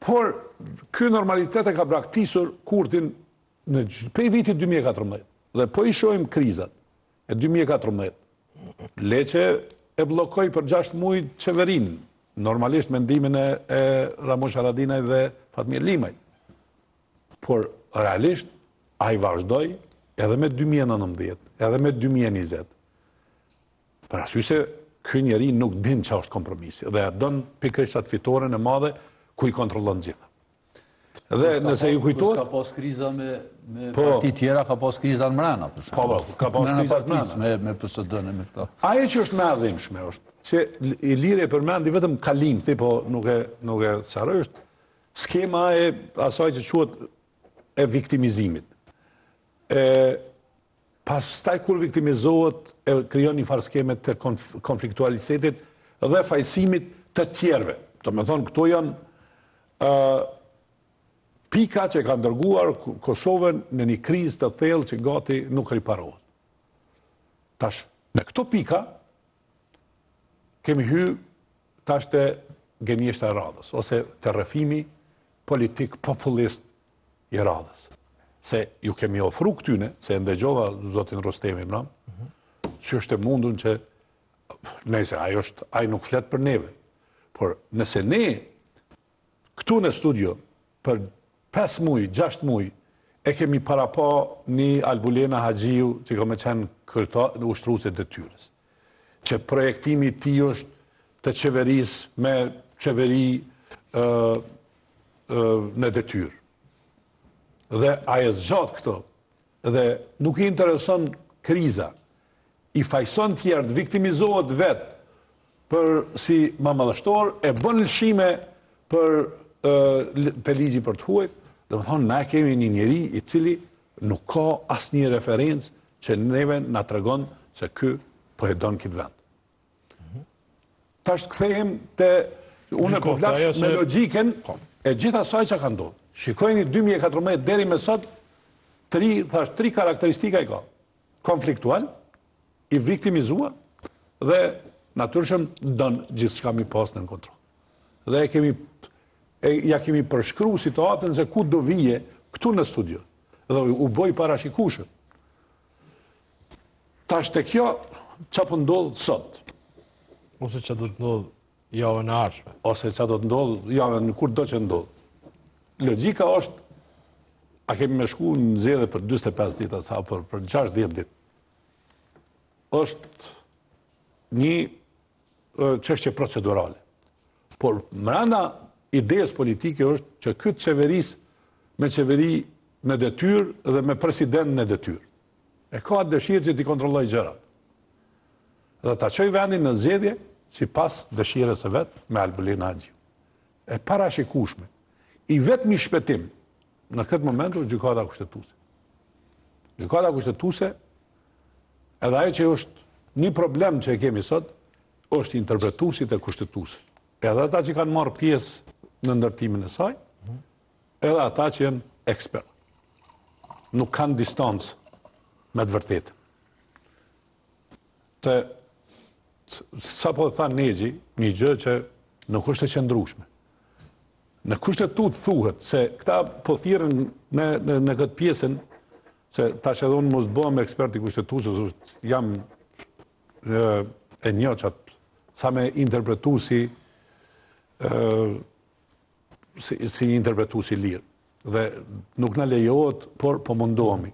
Por, ky normalitet e ka braktisur Kurtin prej vitit 2014. Dhe po i shohim krizat e 2014. Leqe e bllokoi për 6 muaj qeverinë, normalisht mendimin e Ramush Haradinaj dhe Fatmir Limaj. Por, realisht, a i vazhdoj edhe me 2019, edhe me 2020. Për arsye se ky njeri nuk din çfarë është kompromisi dhe don pikërisht atë fitoren e madhe ku i kontrollon gjitha. Dhe nëse ju kujtohet, ka pas kriza me parti tjera, ka pas kriza në mrena. Po, ka pas kriza në mrena. Me PSD-n me këta. Ajo që është më e dhimbshme është që Iliri e përmendi vetëm kalim, po nuk e saroj, është skema e asaj që quhet e viktimizimit. Pastaj kur viktimizohet e krijon një farë skeme të konfliktualitetit dhe fajsimit të tjerëve. Do të thonë këto janë pika që ka ndërguar Kosovën në një krizë të thellë që gati nuk riparohet. Tash, në këto pika kemi hyrë tash te gënjeshtra e radhës, ose te rrëfimi politik populist i radhës. Se ju kemi ofru këtyne, se ndëgjova zotin Rostemi mram, që është e mundun që, nëse ai nuk flet për neve, por nëse ne këtu në studio për 5 muaj, 6 muaj, e kemi para pa një Albulena Haxhiu që ka me qenë ushtruese detyrës. Që projektimi ti është të qeverisë me qeveri në detyrë. Dhe ajo zgjat këto, dhe nuk i intereson kriza, i fajson tjerë, viktimizohet vetë për si mamadhështor, e bën lëshime për të ligji për të huajt, dhe më thonë, na kemi një njeri i cili nuk ka asë një referencë që neve na tregon se ky po e don këtë vend. Tash kthehem te unë po flas me logjiken e gjithë asaj që ka ndodhur. Shikojeni 2014 deri me sot, tri karakteristika i ka. Konfliktual, i viktimizuar dhe natyrisht don gjithçka mi pas në kontroll. Dhe ja kemi përshkruar situatën se ku do vije këtu në studio. Dhe u boj parashikueshëm. Tash te kjo çfarë po ndodh sot? Ose që do të ndodh javën e ardhshme. Ose që do të ndodh javën kurdo që ndodh. Logjika është, a kemi me shku në zgjedhje për 45 ditë apo për 60 ditë. Është një çështje procedurale. Por brenda idejës politike është që këtë qeveris me qeveri në detyrë dhe me president në detyrë. E ka atë dëshirë që t'i kontrolloj gjërat. Dhe ta çoj vendin në zgjedhje sipas dëshirës së vet me Albulin Haxhiu. E parashikueshme. I vetmi shpëtim në këtë moment është gjykata kushtetuese. Gjykata kushtetuese, edhe ajo që është një problem që e kemi sot, është interpretuesit e kushtetuesit. Edhe ata që kanë marrë pjesë në ndërtimin e saj, edhe ata që janë ekspert. Nuk kanë distancë me të vërtetë. Sa po tha Nexhi, një gjë që nuk është e qëndrueshme. Në kushtetut thuhet se këta po thirrën në këtë pjesën, se tash edhe unë mos bëhem ekspert i kushtetuesës, jam e njohur sa me interpretuesi si interpretuesi lirë. Dhe nuk na lejohet, por po mundohemi.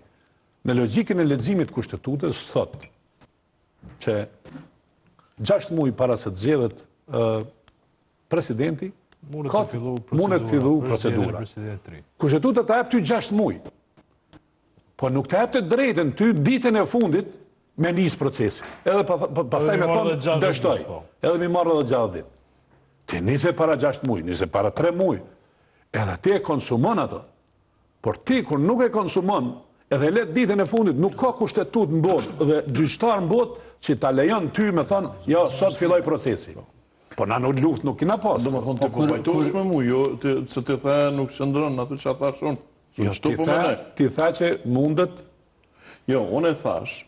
Në logjikën e leximit të kushtetutës thotë që 6 muaj para se të zgjedhet presidenti, mundet fillu procedura. Kushtetuta ta jep ty 6 muaj. Po nuk të jep të drejtën ty ditën e fundit me nis procesi. Edhe pastaj me thonë dështoj. Edhe mi marrë edhe 6 ditë. Ti nise para 6 muaj, nise para 3 muaj. Edhe ti e konsumon ato. Por ti kur nuk e konsumon, edhe let ditën e fundit, nuk ka kushtetut në botë dhe gjyqtar në botë që ta lejon ty me thonë, ja, sot filloj procesi. Po na në luft nuk kina pas. Do më thonë të kubajtosh me mu, jo, se të the nuk qëndron, atë që a thash unë. Jo, ti tha që mundet. Jo, unë e thash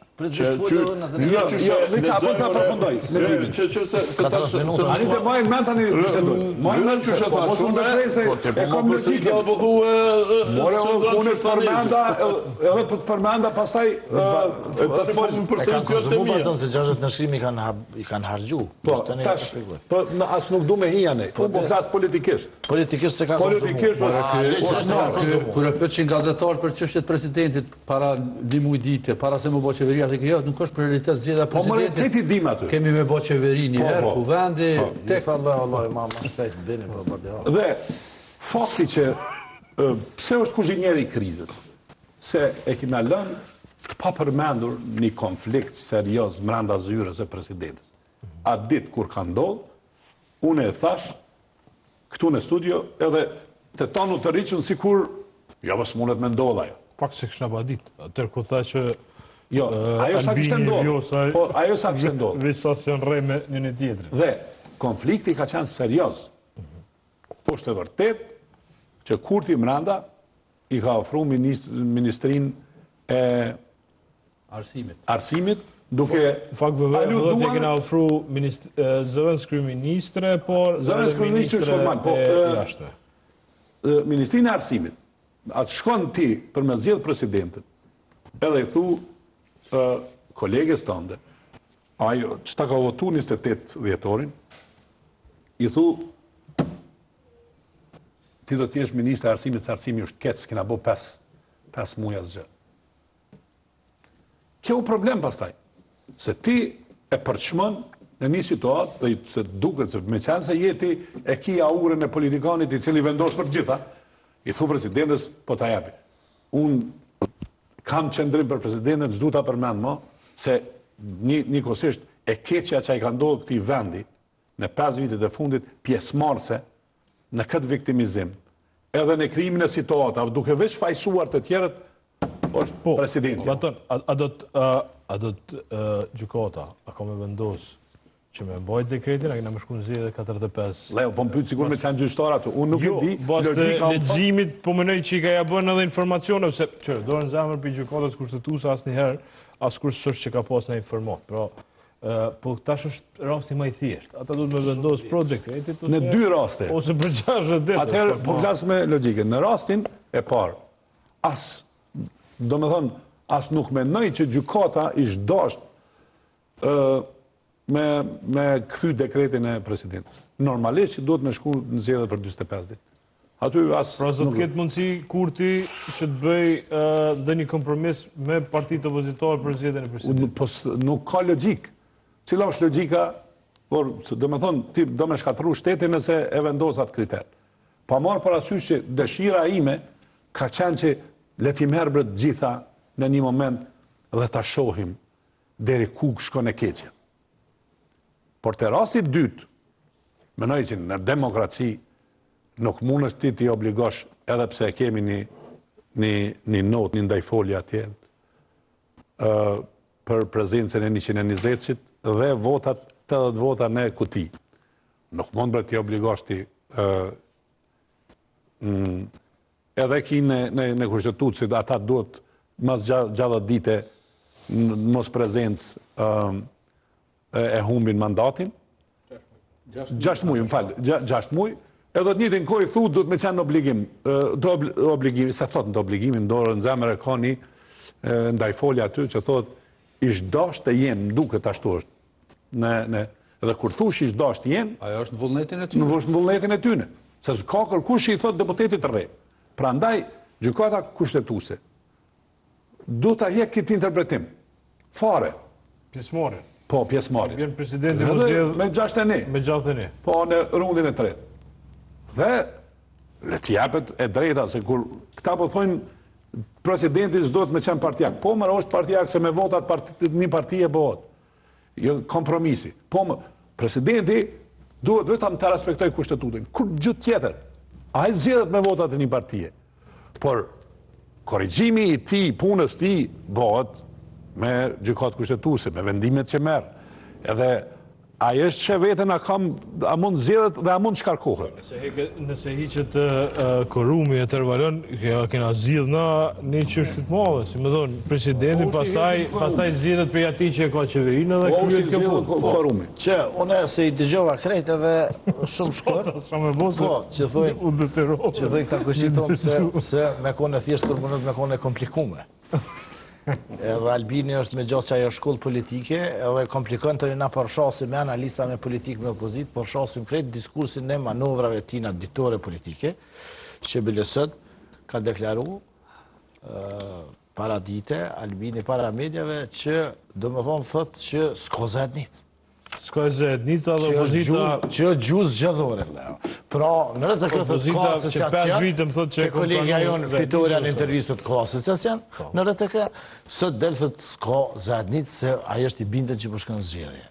apo ta përfundoj. Ani të majnë mend tani bisedoj. Majnë mend që shëta, mos unë ndërprej se e kom logikën. More, unë është përmenda, edhe për të përmenda, pastaj të folën për kanë konsumu patën se 60 nështrimi i kanë hargju. Po, tash, asë nuk du me hijane. Unë po flasë politikisht. Politikisht se ka konsumu. Kur e pëtëshin gazetarë për çështjet presidentit para 1 muaj dite, para se më bo qeveria, të kjo nuk është prioritet zgjedhja presidentit. Kemi me bo qeveri një herë, ku vendi... Dhe fakti që pse është kuzhinjeri i krizës, se e kina lënë të pa përmendur një konflikt serios mranda zyres e presidentës. A ditë kur ka ndodhë, unë e thash, këtu në studio, edhe të tonu të rriqën si kur, jo mos mundet me ndodha jo. Pak se këshna pa ditë, atër ku tha që... Jo, ajo sa kështë ndodhë. Po, ajo sa kështë ndodhë. Visa se në rej me një tjetëri. Dhe, konflikti ka qenë serios. Po është e vërtet që Kurti Mranda i ka ofru ministrin e arsimit, duke... Fakt vëvë dhe kena ofru zëvën kryeministre, por... Zëvën kryeministre është formal, po... Jashtë. Ministrin e arsimit, atë shkon ti për me zjedhë presidentin, edhe i thu kolegës tënde, ajo që ta ka votu 28 dhjetorin, i thu, ti do t'jesh ministre e arsimit, se arsimi është keq, s'kena bo 5 muaj asgjë. Kjo u problem pastaj, se ti e përçmën në një situatë, dhe se duket se me qenë se jeti e kia urën e politikanit i cili vendos për gjitha, i thu presidentës, po ta japi. Unë kam qëndrim për presidentën, s'du ta përmend më, se njëkohësisht e keqja që i ka ndodhur këtij vendi në 5 vitet e fundit pjesëmarrëse në këtë viktimizim, edhe në krijimin e situatave, duke veç fajsuar të tjerët, është presidenti. A do të gjykata, a ka me vendos që me mbajt dekretin, a kena më shku në zjedhe 45... Leo, po më pytë sigur me qenë gjyqtar ato. Unë nuk e di, logika... Legjimit, po mënej që i ka ja bën edhe informacione, se, që, do në zemër për gjykatës kushtetuese asë njëherë, asë kur sështë që ka pas në informat. Po tash është rasti më i thjeshtë. Ata do të me vendos pro dekretit... Në 2 raste. Ose për 60 ditë. Atëherë, po flasë me logikën. Në rastin e parë, do me thonë, as nuk mendoj që gjykata ishtë dasht me këthy dekretin e presidentës. Normalisht që duhet me shku në zjedhe për 25 ditë. Aty as... Pra zot këtë mundësi Kurti që të bëj dhe një kompromis me partitë opozitare për zjedhen e presidentit? Po nuk ka logjik. Cila është logjika, por do me thonë, ti do me shkatru shtetin nëse e vendos atë kriter. Pa marë parasysh që dëshira ime ka qenë që leti merë gjitha në një moment dhe ta shohim deri ku shkon e keqja. Por të rastit dytë, menoj që në demokraci nuk mund është ti t'i obligosh edhe pse kemi një not, një ndajfolje atje për prezencën e 120-sit dhe votat, 80 vota në kuti. Nuk mund bërë t'i obligosh ti edhe ki në kushtetucit, ata duhet mas gjallë dite mos prezencë e humbin mandatin. 6 muaj, më falë, 6 muaj, edhe të njëjtin kohë i thu duhet me qenë obligim, se thot në obligimin, dorë në zemër e ka një ndajfolja aty që thot ish dasht të jenë, duket ashtu është. Edhe kur thush ish dasht të jenë, ajo është në vullnetin e tyne. Në vullnetin e tyne. Se ka kërkush i thot deputetit të re. Pra ndaj, gjykata kushtetuese du ta hjek këtë interpretim. Fare. Pjesëmarrje. Po, pjesëmarrje. Vjen presidenti mos vjedh me 61. Me 61. Po, në rundin e 3. Dhe le t'japet e drejta, se kur këta po thojnë presidenti s'do të me qenë partijak. Po, më është partijak se me votat një partije bëhet. Jo kompromisi. Po, presidenti duhet vetëm të respektoj kushtetutin. Kur gjë tjetër. A e zgjedhet me votat e një partije. Por, korrigjimi i ti, punës ti, bëhet me gjykat kushtetuese, me vendimet që merë. Edhe Ajo është që vetën a mund zjedhet dhe a mund shkarkohet. Nëse hiqet Korrumi e Tervalon, kena zjedh në një qështit madhe, si me thonë, presidentin pastaj zjedhet për ati që e ka qeverinë dhe kryet kjo Korrumi. Që, une se i dëgjova krejt edhe shumë shkurt, që thuj këta kushiton se me kone thjesht kur mënët me kone komplikume. Edhe Albini është me gjatë që ajo shkollë politike, edhe komplikon të rina përshasim me analista me politikë me opozit, përshasim krejt diskursin e manovrave tina ditore politike, që Belesët ka deklaru para dite, Albini para medjave, që do më thonë thëtë që s'ko zednic. S'ko zednica dhe opozita... Që gjuzë zgjëdhore. Pra, në rëtë këtë ka asociacion, të kolegja jonë fitoria në intervjistët ka asociacion, në rëtë këtë, sot delë thëtë s'ka zednic, se ajo është i bindën që përshkën zgjedhje.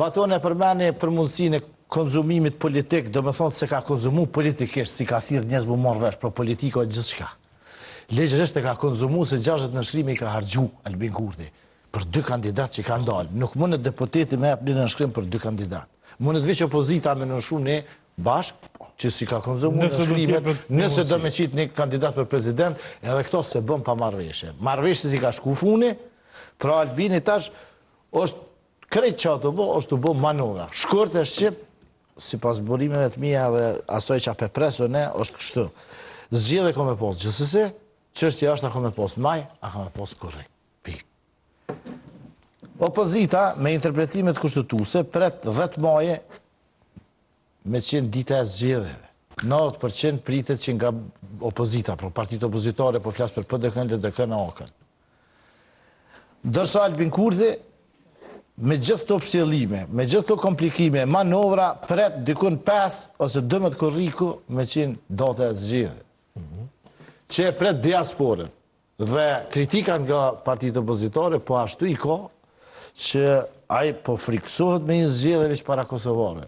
Batone përmeni për mundësin e konzumimit politik, do më thonë se ka konzumu politikisht, si ka thirë njëzë më marrë vesh, për politiko e gjithë shka. Legjërisht e ka konzumu se 60 nëshkrimi ka hargju Albin Kurti për 2 kandidat që ka ndalë. Nuk mundet deputeti me apë një nëshkrim për 2 kandidat. Mundet veç opozita me nëshu ne bashk, që si ka konzumu nëshkrimet, nëse do me qitë një kandidat për prezident, edhe këto se bëm pa marrveshje. Marrveshje si ka shku funi, pra Albini tash është krejt që ato bo, është të bo manovra. Shkurt e Shqip, si pas burimeve të mija dhe asoj që ape preso ne, është kështu. Zgjedhje ka me posë gjithësëse, çështja është a ka me posë maj, a ka me posë korrekt. Opozita, me interpretimet kushtetuese, pret 10 maje me qenë dita e zgjedhjeve. 90% pritet që nga opozita, pro partitë opozitare, po flasë për PDK-n, LDK-n, AK-n. Dërsa Albin Kurti, me gjithë të pështjellime, me gjithë të komplikime, manovra, pret dikun 5 ose 12 korriku me qenë data e zgjedhjeve. Që e pret diasporën. Dhe kritika nga partitë opozitare, po ashtu i ka, që ai po friksohet me një zgjedhje veç para kosovare.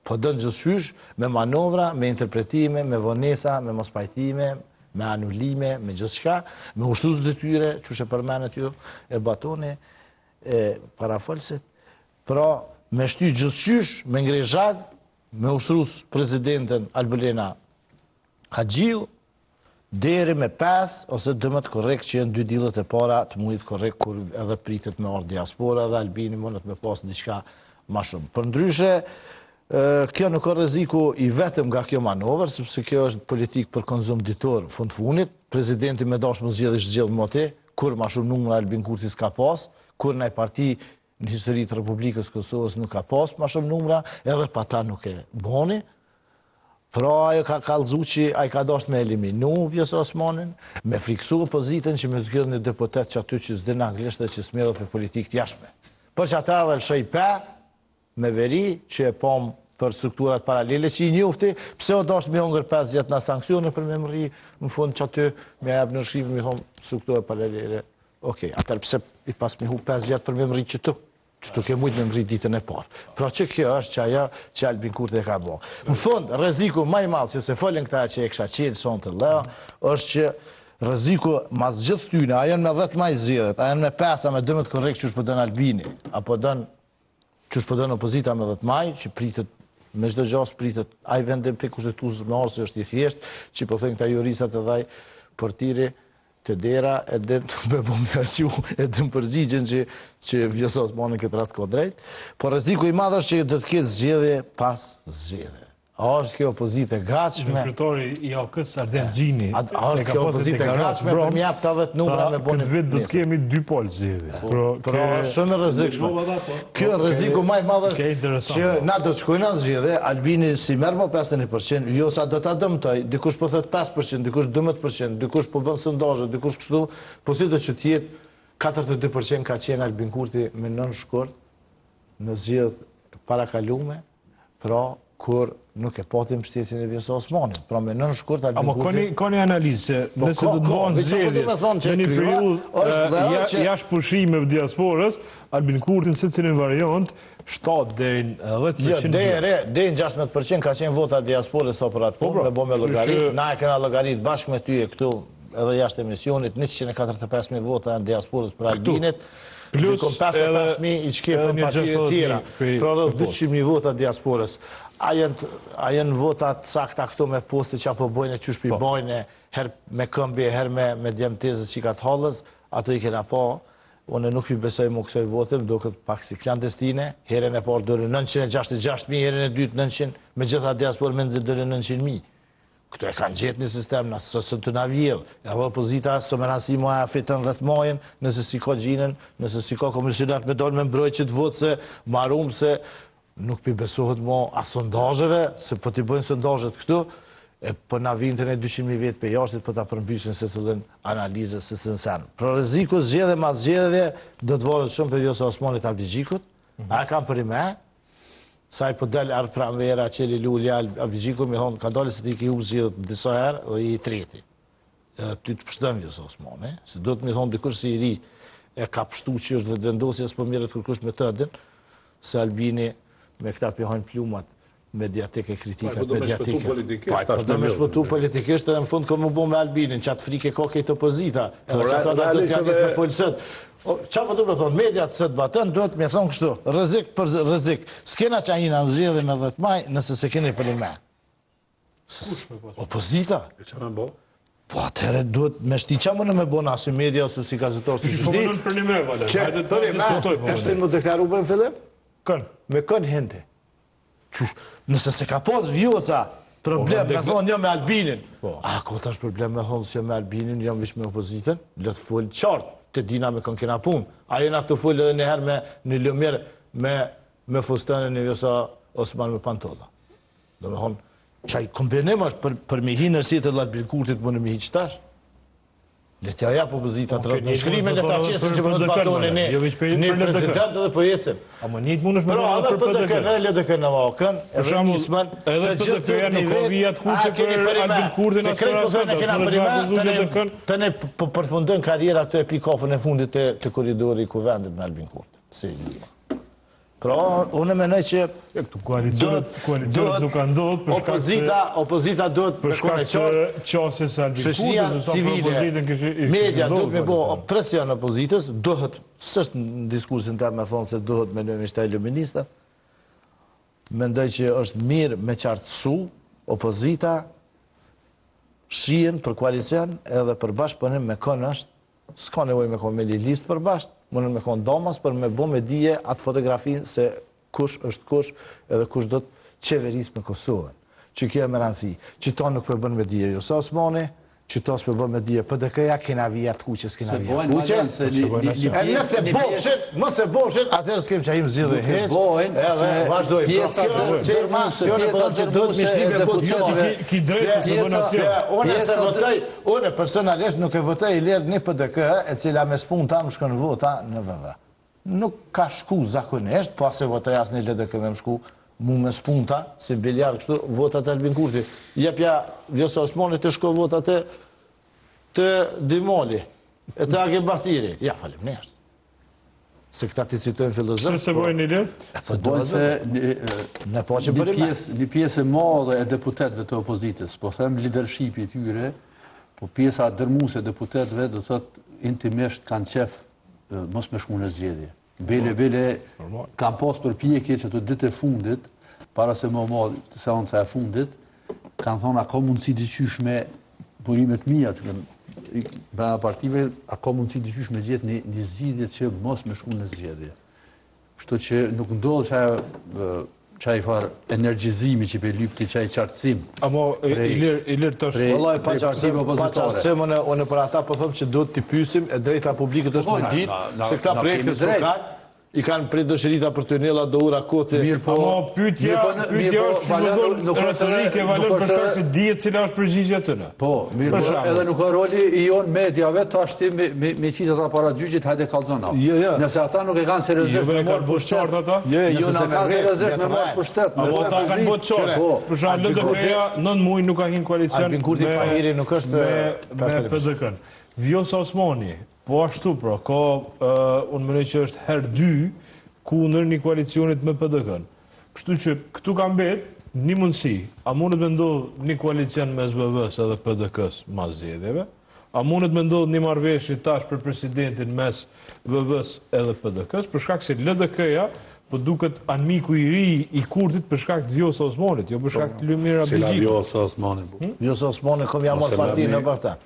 Po dënë gjithësysh me manovra, me interpretime, me vonesa, me mospajtime, me anullime, me gjithçka, me ushtrues detyre, që shë përmenet ju e Batoni, e parafolsit, pra me shty gjithësysh, me ngrej zhag, me ushtrues prezidenten Albulena Haxhiu, deri me 5 ose 12 korrekt që jenë 2 dilët e para të mujit korrekt kur edhe pritet me orë diaspora dhe Albini mundet me pas diçka ma shumë. Për ndryshe, kjo nuk ka rreziku i vetëm nga kjo manovër, sepse kjo është politikë për konzum ditor fund funit, prezidenti me dash më zgjedh më te, kur ma shumë numra Albin Kurti s'ka pas, kur në parti në historitë Republikës Kosovës nuk ka pas ma shumë numra, edhe pa ta nuk e boni. Pra ajo ka kallëzu që ajo ka dasht me eliminu Vjosa Osmanin, me friksu opozitën që me zgjodh një deputet që aty që s'din anglisht dhe që s'merret me politikë t'jashme. Për që ata dhe lëshoj pe, me veri që e pom për strukturat paralele që i njofti, pse o dasht me ongër 5 vjet në sankcione për me mëri, në fund që aty me jep në shqipë me thonë strukturat paralele. Okej, atër pse i pas me hu 5 vjet për me mëri që tu ke mujtë me mëri ditën e parë. Pra që kjo është që ajo që Albin Kurti e ka bo. Në fund, rreziku maj malë, që se folin këta që e kësha qenë sonë të leo, është që rreziku mas gjithë tyne, a janë me 10 maj zgjedhjet, a janë me 5, a me 12 korrekt që është përdojnë Albini, apo që është përdojnë opozita me 10 maj, që pritet, me çdo gjas pritet, a i vendim për kushtetues me orë se është i thjesht, që po thënë këta jurisat e dhaj portiri, të dera, edhe me bo me asju, edhe më përgjigjen që Vjosa Osmani këtë rast ka drejt, por rreziku i madh është që do të ketë zgjedhje pas zgjedhje. A është kjo opozitë e gatshme? Kryetori i AOK-s Arden Xhini. A është kjo opozitë e gatshme për më jap 80 numra me bonë. Këtë vit do të kemi 2 palë zgjedhje. Pra shumë e rrezikshme. Kjo rreziku më i madh është që na do të shkojnë në zgjedhje, Albini si merr më 51%, Vjosa do ta dëmtoj, dikush po thot 5%, dikush 12%, dikush po bën sondazhe, dikush kështu, po si do të jetë 42% ka qenë Albin Kurti me 9 shkurt në zgjedhjet parakalume, pra kur nuk e patim mbështetjen e Vjosa Osmanit. Pra me 9 shkurt Albin Kurti... Ka një analizë, nëse do të bëhen zgjedhje në një periudhë jashtë pushimeve diasporës, Albin Kurti në secilin variant 7 deri në 10%. Deri në 16% ka qenë vota diasporës sa për atë punë, me bo me llogarit. Na e kena llogarit bashkë me ty e këtu edhe jashtë emisionit, 145.000 vota në diasporës për Albinit. Plus 55.000 i qke për partije tjera, pra 200.000 vota diasporës. A jenë votat sakta këto me poste që apo bojnë e qysh për i bojnë, her me këmbi, her me djemtezës që ka të halës, ato i kena pa. Unë nuk i besoj më kësoj votëm, do këtë pak si klandestine, herën e parë dërë 966.000, herën e dytë 900, me gjitha diasporë me nëzit dërë 900.000. Këto e kanë gjetë një sistem, nësë sësën të navjellë, edhe opozita së më rasi më a fitën dhe të majën, nëse si ka gjinën, nëse si ka komisionat me dollë me mbroj që të votë se marum se nuk pi besohet më a sondajëve, se po t'i bëjnë sondajët këtu, e për na vinë të ne 200.000 vjetë për jashtit për ta përmbysin se cëllën analizë se së nësen. Pro reziku zgjedhe ma zgjedhe do të vorët shumë për Vjosa Osmanit Abdigjikut, a kam për i me, sa i për delë arë pramvera qeli lullja Abdigjikut, me thonë ka dalë se ti ki u zgjedhët disa herë dhe i treti. Ty të pështën Vjosa Osmanit, se do të me thonë dikur si i ri e ka pështu që është vetëvendosje, s'po mirët kërkush me tërdin, se Albini me këta pjehojnë plumat mediatike, kritikat mediatike. Po do me shpëtu politikisht edhe në fund këmë bo me Albinin, që atë frike ka këtë opozita, edhe që ato në do t'ja njës me folësët. Qa po du me thonë, mediat sët batën, do të me thonë kështu, rëzik për rëzik. S'kena që ajina në zhjedhe me 10 maj, nëse se keni për i me. Opozita? Që me bo? Po atëherë duhet me shti qa më në me bo në asë media, ose si gazetor, si Po më për një me, Valer. Hajde të diskutoj. Eshte në më deklaru për në fillim? Kën? Me kën hindi. Nëse se ka pos Vjosa problem me thonë jo me Albinin, a ko tash problem me thonë se jo me Albinin, jo vish me opozitën, le të full qartë, të dina me kënë kena punë. A jena të full edhe njëherë me një lëmirë me fustanë një Vjosa Osman me pantolla. Do me thonë, qaj kombinim është për me hi nërsi të Albin Kurtit më në me hi qëtash. Le t'ja jap opozita të rëtë në shkrime, le t'a qesin që për të batoni një president edhe për jecim. A më njëtë mund është me Pro, edhe PDK, në LDK në vakën, edhe njësmën, edhe PDK-ja nuk ka vijat kuqe për Albin Kurtin, se krejt po thënë e kena përime, të ne përfundën karriera të e pikafën e fundit të koridori ku vendit me Albin Kurtin. Se i lima. Pra, unë menoj që koalicionet nuk kanë ndodhë opozita do të me kone qarë, shëshnia civile, media do të me bo presion opozitës, dohet, sështë në diskursin të me thonë se dohet me nëjmë ishtaj luministat, mendoj që është mirë me qartësu, opozita, shien për koalicion edhe për bashkëpunim me kënë është, s'ka nevoj me konë me një listë për bashkë, mënën me konë damas për me bo me dije atë fotografi se kush është kush edhe kush do të qeveris me Kosovën. Që kjo e më rëndësi, që ta nuk përbën me dije Vjosa Osmani, që ta s'përbën me dije PDK-ja, kena vijat kuqe, s'kena vijat kuqe. Mëse bofshin, atërë s'kem që ahim zhjithë dhe heq, edhe vazhdojmë. Kjo është gjermacione për që do të mishlime pozicionë. Une personalisht nuk e votoj i lirë një PDK, e cila me spun ta më shkën vota në VV. Nuk ka shku zakonisht, pas e votoj asë një LDK me më shku, mu me spunta, si biljarë kështu, votat e Albin Kurti. Jepja Vjosa Osmani të shko votat të Dimoli, e të Age Bathiri. Ja, falim nështë. Se këta të citojnë filozofë. Se bojnë një lirë? Se bojnë se një pjesë e madhe e deputetve të opozitës, po them leadershipi tyre, po pjesa dërmuse e deputetve, do të thot intimisht kanë qef mos me shku në zgjedhje. Bele, kam pas përpjekje që të ditë e fundit, para se më madhë të seanca e fundit, kanë thonë, a ka mundësi dyqysh me burimet mija, brenda partive, a ka mundësi dyqysh me gjithë një zgjidhje që mos me shku në zgjedhje. Kështu që nuk ndodhë qaj farë energjizimi që pe lypti qaj qartësim. Amo, Ilir të është... Vëllaj, pa qartësim, unë për ata po thëmë që do të t'i pysim, e drejta publikët është me ditë, se këta projekte s'po kanë, i kanë prej dëshirita për të njëlla do ura kote. Amo, pytja është shumë retorike, Valer, për shkak se dihet cila është përgjigja tëne. Po, mirë, edhe nuk e roli i jonë mediave, të ashti me qitë ata para gjyqit, hajde kalzona. Nëse ata nuk e kanë seriozisht me morë për shtet, nëse se kanë seriozisht me morë për shtet, amo ata kanë bot qartë. Për shkak LDK-ja 9 muaj nuk ka hin koalicion me PDK-n. Vjosa Osmani, po ashtu pra, ka, unë mënej që është herë 2 kundër një koalicionit me PDK-n. Kështu që këtu ka mbet një mundësi, a mundet me ndodhë një koalicion me SBV-s edhe PDK-s mas zgjedhjeve, A mundet me ndodhë një marrëveshje tash për presidentin mes VV-s edhe PDK-s, për shkak se LDK-ja po duket anmiku i ri i Kurtit për shkak të Vjosa Osmanit, jo për shkak të Lumira Cila Bigjikut. Vjosa Osmani. Vjosa Osmani kom ja mos partinë në për ta.